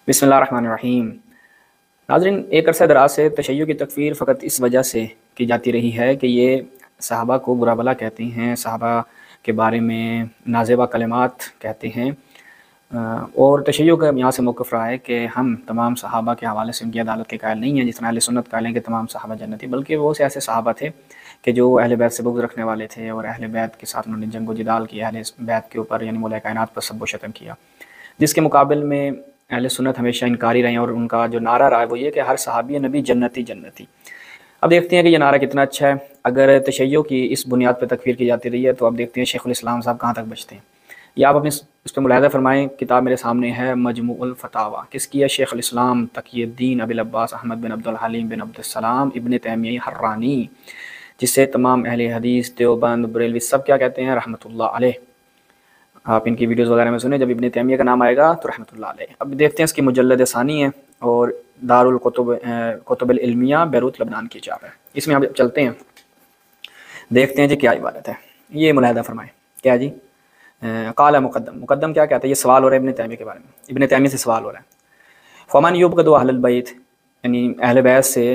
बिस्मिल्लाहिर्रहमानिर्रहीम। नाज़रीन, एक अरसा दराज से तशय्युअ की तकफ़ीर फ़कत इस वजह से की जाती रही है कि ये सहाबा को बुरा भला कहते हैं, सहाबा के बारे में नाज़ेबा कलिमात कहते हैं। और तशय्युअ का यहाँ से मौक़िफ़ रहा है कि हम तमाम सहाबा के हवाले से उनकी अदालत के कायल नहीं हैं, जिस तरह अहले सुन्नत कायल हैं कि तमाम सहाबा जन्नती, बल्कि वो से ऐसे सहाबा थे कि जो अहले बैत से बुग़्ज़ रखने वाले थे और अहले बैत के साथ उन्होंने जंग व जिदाल किया, अहले बैत के ऊपर यानी मौला कायनात पर सब्ब व शतम किया। जिसके मुकाबिल में अहले सुन्नत हमेशा इनकारी रहे हैं और उनका जो नारा रहा है वो ये कि हर सहाबी नबी जन्नती जन्नती। अब देखते हैं कि ये नारा कितना अच्छा है। अगर तशय्युअ की इस बुनियाद पर तकफ़ीर की जाती रही है तो अब देखते हैं शेखुल इस्लाम साहब कहाँ तक बचते हैं। या आप अपने इस पर मुलाहिज़ा फरमाएँ। किताब मेरे सामने है मजमूउल फ़तावा, किसकी है? शेखुल इस्लाम तक़ीउद्दीन अबिल अब्बास अहमद बिन अब्दुल हलीम बिन अब्दुस्सलाम इब्न तैमिया हर्रानी, जिसे तमाम अहले हदीस देवबंद बरेलवी सब क्या कहते हैं? रहमतुल्लाह अलैह। आप इनकी वीडियोस वगैरह में सुने, जब इब्न तैमिया का नाम आएगा तो रहमतुल्लाह अलैह। अब देखते हैं इसकी मुजल्लद सानी है और दारुल कुतुब इल्मिया बैरूत लबनान की छाप है। इसमें आप चलते हैं, देखते हैं जी क्या इबारत है। ये मुलाहिज़ा फरमाएँ क्या जी? काला मुक़द्दम क्या कहता है? ये सवाल हो रहा है इब्न तैमिया के बारे में। इब्न तैमिया से सवाल हो रहा है, फ़मन युबग़दु अहलल बैत, यानी अहले बैत से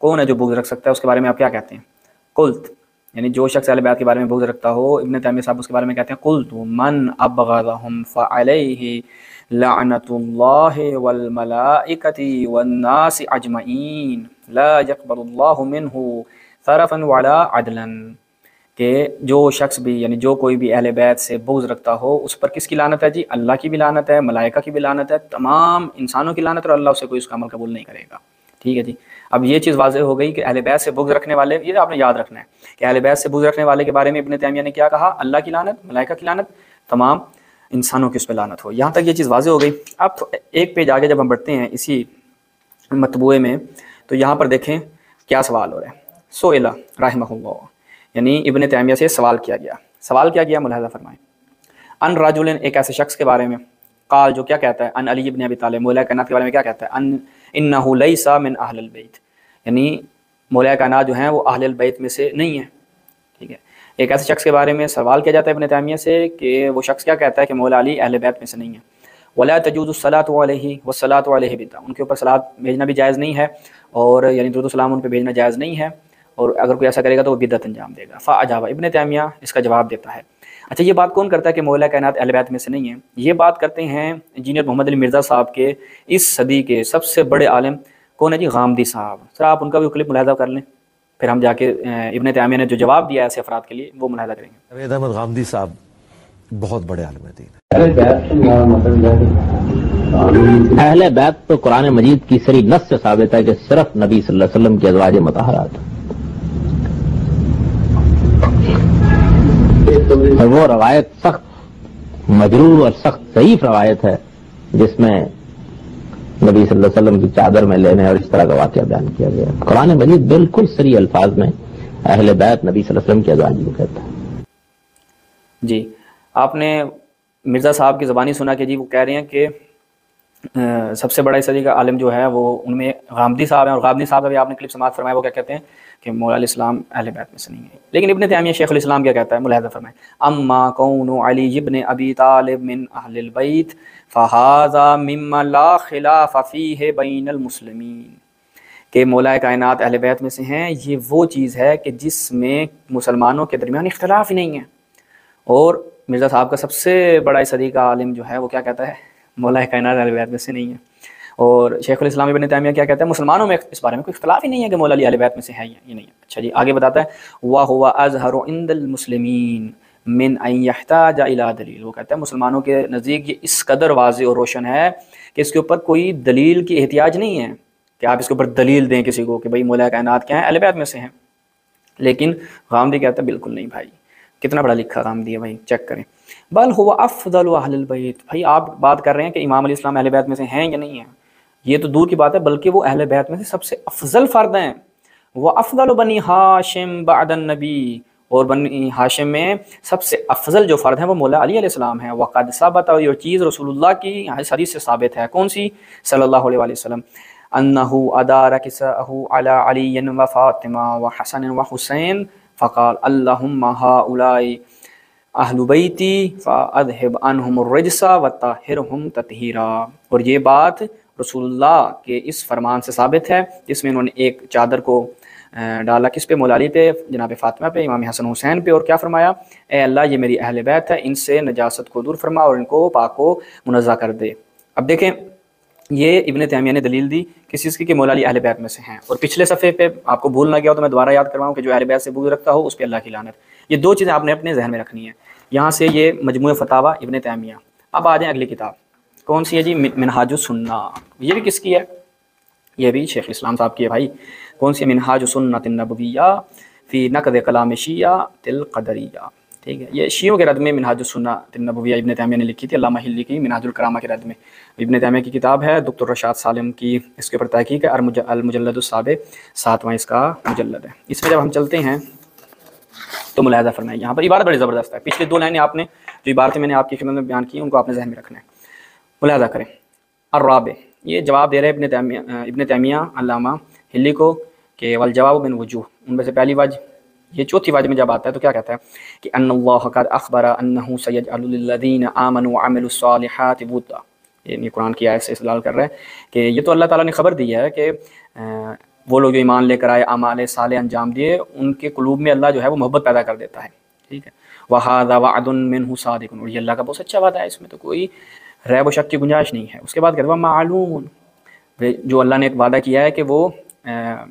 कौन है जो बुग़्ज़ रख सकता है, उसके बारे में आप क्या कहते हैं? कुल्त, यानी जो शख्स अहले बैत के बारे में बुग़्ज़ रखता हो, इब्न तैमिया साहब उसके बारे में कहते हैं कुल्तु मन अबग़दहुम फ़अलैहि लअनतुल्लाहि वल मलाइकति वन नासि अजमईन ला यक़बलुल्लाहु मिन्हु सरफ़न वला अदलन। कि जो शख्स भी यानी जो कोई भी अहले बैत से बुग़्ज़ रखता हो उस पर किसकी लानत है जी? अल्लाह की भी लानत है, मलाइका की भी लानत है, तमाम इंसानों की लानत है, और अल्लाह उसे कोई उसका अमल कबूल नहीं करेगा। ठीक है जी। अब ये चीज़ वाज़ेह हो गई कि अहले बैत से बुग़्ज़ रखने वाले, ये आपने याद रखना है कि अहले बैत से बुग़्ज़ रखने वाले के बारे में इब्न तैमिया ने क्या कहा? अल्लाह की लानत, मलाइका की लानत, तमाम इंसानों की उस पर लानत हो। यहाँ तक ये चीज़ वाज़ेह हो गई। अब तो एक पेज आगे जब हम बढ़ते हैं इसी मतबूए में, तो यहाँ पर देखें क्या सवाल हो रहा है। सोइला रहमहुल्लाह, यानी इब्न तैमिया से सवाल किया गया। सवाल क्या किया? मुलाहिज़ा फरमाएं। अन राजुलिन, एक ऐसे शख्स के बारे में, काल जो क्या कहता है? अन अली इब्न अबी तालिब, मौला कायनात के बारे में क्या कहता है? अन इन्नहु लैसा मिन अहलिल बैत, यानी मौला कायनात जो हैं वो अहलिल बैत में से नहीं है। ठीक है, एक ऐसे शख्स के बारे में सवाल किया जाता है इब्न तैमिया से कि वो शख्स क्या कहता है कि मौला अली अहले बैत में से नहीं है। वला तजूज़ु सलातु अलैहि वस्सलातु अलैहि बिदा, उनके ऊपर सलात भेजना भी जायज़ नहीं है, और यानी दुरूद सलाम उन पर भेजना जायज़ नहीं है, और अगर कोई ऐसा करेगा तो वो बिदअत अंजाम देगा। फ़अजाबा, इब्न तैमिया इसका जवाब देता है। अच्छा, ये बात कौन करता है कि मौला कायनात अहले बैत में से नहीं है? ये बात करते हैं इंजीनियर मोहम्मद अली मिर्ज़ा साहब के इस सदी के सबसे बड़े आलिम कौन है जी? गामदी साहब। सर आप उनका भी क्लिप मुलाहिज़ा कर लें, फिर हम जाके इब्न तैमिया ने जो जवाब दिया ऐसे अफराद के लिए वो मुलाहिज़ा करेंगे। जावेद अहमद गामदी साहब बहुत बड़े आलिम दीन हैं। अहले बैत तो कुरान मजीद की सरी नस से साबित है कि सिर्फ नबी सल्लल्लाहु अलैहि वसल्लम के अज़वाज मुतहहरात, और वो रवायत सख्त मजरूर और सख्त ज़ईफ़ रवायत है जिसमें नबी सल्लल्लाहु अलैहि वसल्लम की चादर में लेने और इस तरह का वाक़या बयान किया गया। कुरान मजीद बिल्कुल सरी अल्फाज में अहले बैत नबी सल्लल्लाहु अलैहि वसल्लम के अज़वाज को कहता है। जी, आपने मिर्ज़ा साहब की ज़बानी सुना कि जी वो कह रहे हैं कि सबसे बड़ा इस सदी का आलिम जो है वो उनमें गामदी साहब हैं, और गामदी साहब अभी आपने क्लिप समाअत फरमाया, वो क्या कहते हैं कि मौला इस्लाम अहले बैत में से नहीं है। लेकिन इब्न तैमिया शेखुल इस्लाम क्या कहता है? मुलाहिज़ा फरमाएं। अम्मा कौनु अली इब्न अबी तालिब मिन अहलिल बैत फ़हाज़ा मिम्मा ला खिलाफ़ फ़ीहि बैनल मुस्लिमीन, कि मौला कायनात अहले बैत में से हैं, ये वो चीज़ है कि जिसमें मुसलमानों के दरमियान इख्तिलाफ़ ही नहीं है। और मिर्ज़ा साहब का सबसे बड़ा इस सदी का आलिम जो है वो क्या कहता है? मौला कायनात अहले बैत में से नहीं है। और शेखुल इस्लाम इब्न तैमिया क्या कहता है? मुसलमानों में इस बारे में कोई इख्तिलाफ़ ही नहीं है कि मौला अली अहले बैत में से है या नहीं है। अच्छा जी, आगे बताता है वा हुवा अज़हरु इंदल मुस्लिमीन मिन अन यहताज इला दलील, वो कहता है मुसलमानों के नज़दीक ये इस कदर वाज़ेह और रोशन है कि इसके ऊपर कोई दलील की एहतियाज नहीं है कि आप इसके ऊपर दलील दें किसी को कि भाई मौला कायनात क्या है? अहले बैत में से हैं। लेकिन गामदी कहता है बिल्कुल नहीं भाई, कितना बड़ा लिखा गामदी है भाई, चेक करें। बल हुवा अफ़ज़लु अहलिल बैत, भाई आप बात कर रहे हैं कि इमाम अली इस्लाम अहले बैत में से हैं या नहीं है, ये तो दूर की बात है, बल्कि वो अहले बैत में से सबसे अफजल फ़र्द हैं। वह अफ़ज़लु बनी हाशिम बअदन नबी, और बनी हाशिम में सबसे अफजल जो फ़र्द हैं वो मौला अली अलैहिस्सलाम हैं। वक़द सबत, और ये चीज़ रसूलुल्लाह की हदीस से साबित है। कौन सी? सल्लल्लाहु अलैहि वसल्लम, अन्नहु अदारा किसाहु अला अली व फ़ातिमा व हसन व हुसैन फ़क़ाल अल्लाहुम्मा हाउलाई अहलु बैती फ़अज़हिब अन्हुमुर रिज्सा व ताहिरहुम तत्हीरा। और ये बात رسول اللہ کے اس فرمان سے ثابت ہے جس میں انہوں نے ایک چادر کو ڈالا کس پہ؟ مولا علی پہ، جناب فاطمہ پہ، امام حسن حسین پہ، اور کیا فرمایا؟ اے اللہ یہ میری اہل بیت ہے، ان سے نجاست کو دور فرما اور ان کو پاک و منزہ کر دے۔ اب دیکھیں یہ ابن تیمیہ نے دلیل دی کس چیز کی کہ مولا علی اہل بیت میں سے ہیں، اور پچھلے صفحے پہ آپ کو بھول نہ گیا ہو تو میں دوبارہ یاد کرواؤں کہ جو اہل بیت سے بغض رکھتا ہو اس پہ اللہ کی لعنت۔ یہ دو چیزیں آپ نے اپنے ذہن میں رکھنی ہیں۔ یہاں سے یہ مجموعہ فتاوی ابن تیمیہ۔ اب آ جائیں اگلی کتاب، کون سی ہے جی؟ منہاج السنہ۔ یہ بھی کس کی ہے؟ یہ بھی شیخ الاسلام صاحب کی ہے بھائی۔ کون سی؟ منہاج السنۃ النبویہ فی نقد کلام شیعہ القدریہ، ٹھیک ہے۔ یہ شیعوں کے رد میں منہاج السنۃ النبویہ ابن تیمیہ نے لکھی تھی، علامہ ہلی کی منہاج الکرامہ کے رد میں۔ ابن تیمیہ کی کتاب ہے، دکتر رشاد سالم کی اس کے اوپر تحقیق ہے، المجلد السابع، 7واں اس کا مجلد ہے۔ اس میں جب ہم چلتے ہیں تو ملاحظہ فرمائیں، یہاں پر عبارت بڑی زبردست ہے۔ پچھلی دو لائنیں آپ نے جو عبارتیں میں نے آپ کی خدمت میں بیان کی ان کو آپ نے ذہن میں رکھنا ہے، ملاحظہ کریں۔ الرابع، یہ جواب دے رہے ابن تیمیہ علامہ ہلی کو کہ والجواب من وجوہ، ان میں سے پہلی وجہ، یہ چوتھی وجہ میں جب آتا ہے تو کیا کہتا ہے کہ ان اللہ قد اخبر انہ سیجعل للذین آمنوا وعملوا الصالحات ودا، یہ قرآن کی آیت سے استدلال کر رہے ہیں کہ یہ تو اللہ تعالیٰ نے خبر دی ہے کہ وہ لوگ جو ایمان لے کر آئے، اعمال صالح انجام دیے، ان کے قلوب میں اللہ جو ہے وہ محبت پیدا کر دیتا ہے، ٹھیک ہے۔ وَهَذَا وَعْدٌ مِّنْهُ صَادِقٌ، اور یہ اللہ کا بہت اچھا وعدہ ہے، اس میں تو کوئی ریب و شک کی گنجائش نہیں ہے۔ اس کے بعد کہتے ہیں معلوم، جو اللہ نے ایک وعدہ کیا ہے کہ وہ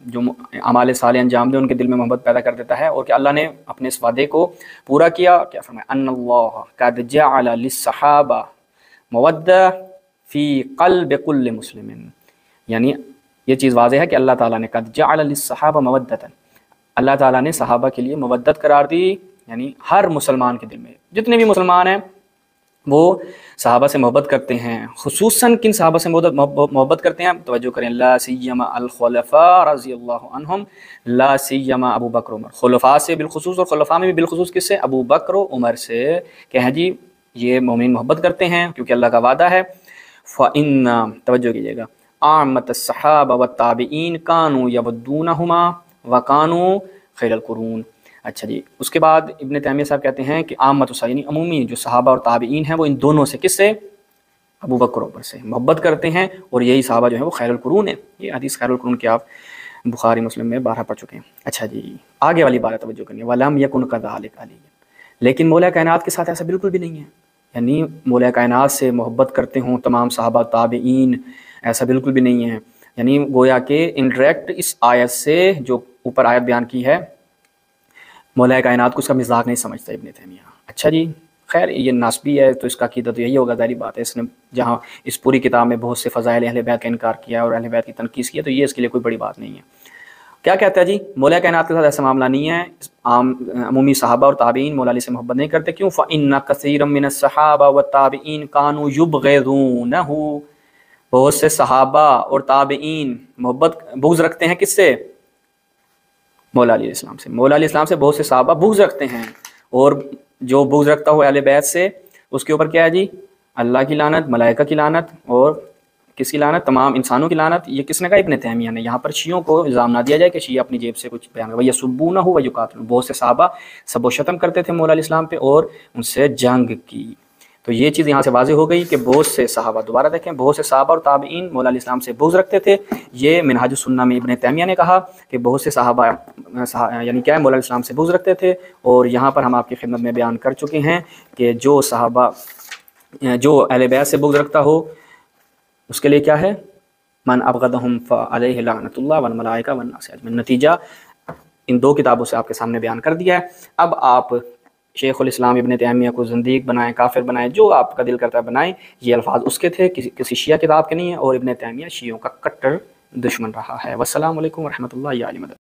جو اعمال صالح انجام دے ان کے دل میں محبت پیدا کر دیتا ہے، اور کہ اللہ نے اپنے اس وعدے کو پورا کیا، کیا فرمایا؟ ان اللہ قد جعل للصحابہ مودہ فی قلب کل مسلم، یعنی یہ چیز واضح ہے کہ اللہ تعالیٰ نے قد جعل للصحابہ مودۃ، اللہ تعالیٰ نے صحابہ کے لیے مودت قرار دی، یعنی ہر مسلمان کے دل میں جتنے بھی مسلمان ہیں وہ صحابہ سے محبت کرتے ہیں۔ خصوصاً کن صحابہ سے محبت کرتے ہیں؟ توجہ کریں، لا سیما الخلفاء رضی اللہ عنہم، لا سیما ابو بکر عمر، خلفاء سے بالخصوص، اور خلفاء میں بھی بالخصوص کس سے؟ ابو بکر و عمر سے، کہ ہیں جی یہ مومن محبت کرتے ہیں کیونکہ اللہ کا وعدہ ہے۔ فَإِنَّ، توجہ کیجیے گا، عامۃ الصحابہ والتابعین کانوا یودونہما وکانوا خیر القرون۔ اچھا جی، اس کے بعد ابن تیمیہ صاحب کہتے ہیں کہ عامۃ الصحابہ یعنی عمومی جو صحابہ اور تابعین ہیں وہ ان دونوں سے، کس سے؟ ابو بکر عمر سے محبت کرتے ہیں، اور یہی صحابہ جو ہیں وہ خیر القرون ہیں۔ یہ حدیث خیر القرون کی آپ بخاری مسلم میں 12 پڑھ چکے ہیں۔ اچھا جی، آگے والی بات توجہ کرنی، وَلَمْ يَكُنْ كَذَلِكَ عَلِيٌّ، لیکن مولا کائنات کے ساتھ ایسا بالکل بھی نہیں ہے، یعنی مولا کائنات سے محبت کرتے ہوں تمام صحابہ تابعین، ایسا بالکل بھی نہیں ہے۔ یعنی گویا کہ انڈائریکٹ اس آیت سے جو اوپر آیت بیان کی ہے، مولا کائنات کو اس کا مزاق نہیں سمجھتا ابن تیمیہ۔ اچھا جی، خیر یہ ناسبی ہے تو اس کا عقیدہ تو یہی ہوگا، ظاہری بات ہے، اس نے جہاں اس پوری کتاب میں بہت سے فضائل اہل بیت کا انکار کیا اور اہل بیت کی تنقید کیا، تو یہ اس کے لیے کوئی بڑی بات نہیں ہے۔ کیا کہتا ہے جی؟ مولا کائنات کے ساتھ ایسا معاملہ نہیں ہے، عمومی صحابہ اور تابعین مولا علی سے محبت نہیں کرتے، کیوں؟ فَإِنَّ كَثِيرًا مِّنَ الصَّحَابَةِ وَالتَّابِعِينَ كَانُوا يُبْغِضُونَهُ، بہت سے صحابہ اور تابعین بغض رکھتے ہیں کس سے؟ مولا علیہ السلام سے۔ مولا علیہ السلام سے بہت سے صحابہ بغض رکھتے ہیں، اور جو بغض رکھتا ہو اہل بیت سے اس کے اوپر کیا ہے جی؟ اللہ کی لعنت، ملائکہ کی لعنت، اور کس کی لعنت؟ تمام انسانوں کی لعنت۔ یہ کس نے کہا؟ ابن تیمیہ نے۔ یہاں پر شیعوں کو الزام نہ دیا جائے کہ شیعہ اپنی جیب سے کچھ بیان کرے، وَيَسُبُّونَهُ وَيُقَاتِلُونَ، بہت سے صحابہ سب و شتم کرتے تھے مولا علیہ السلام پہ اور ان سے جنگ کی۔ تو یہ چیز یہاں سے واضح ہو گئی کہ بہت سے صحابہ، دوبارہ دیکھیں، بہت سے صحابہ اور تابعین مولا علیہ السلام سے بغض رکھتے تھے۔ یہ منہاج السنہ میں ابن تیمیہ نے کہا کہ بہت سے صحابہ یعنی کیا ہے؟ مولا علیہ السلام سے بغض رکھتے تھے، اور یہاں پر ہم آپ کی خدمت میں بیان کر چکے ہیں کہ جو صحابہ جو اہل بیت سے بغض رکھتا ہو اس کے لیے کیا ہے؟ من ابغضہم فعلیہ لعنۃ اللہ والملائکہ والناس اجمعین۔ نتیجہ ان دو کتابوں سے آپ کے سامنے بیان کر دیا ہے۔ اب آپ شیخ الاسلام ابن تیمیہ کو زندیق بنائیں، کافر بنائیں، جو آپ کا دل کرتا ہے بنائیں، یہ الفاظ اس کے تھے، کسی شیعہ کتاب کے نہیں ہیں، اور ابن تیمیہ شیعوں کا کٹر دشمن رہا ہے۔ والسلام علیکم ورحمۃ اللہ وبرکاتہ۔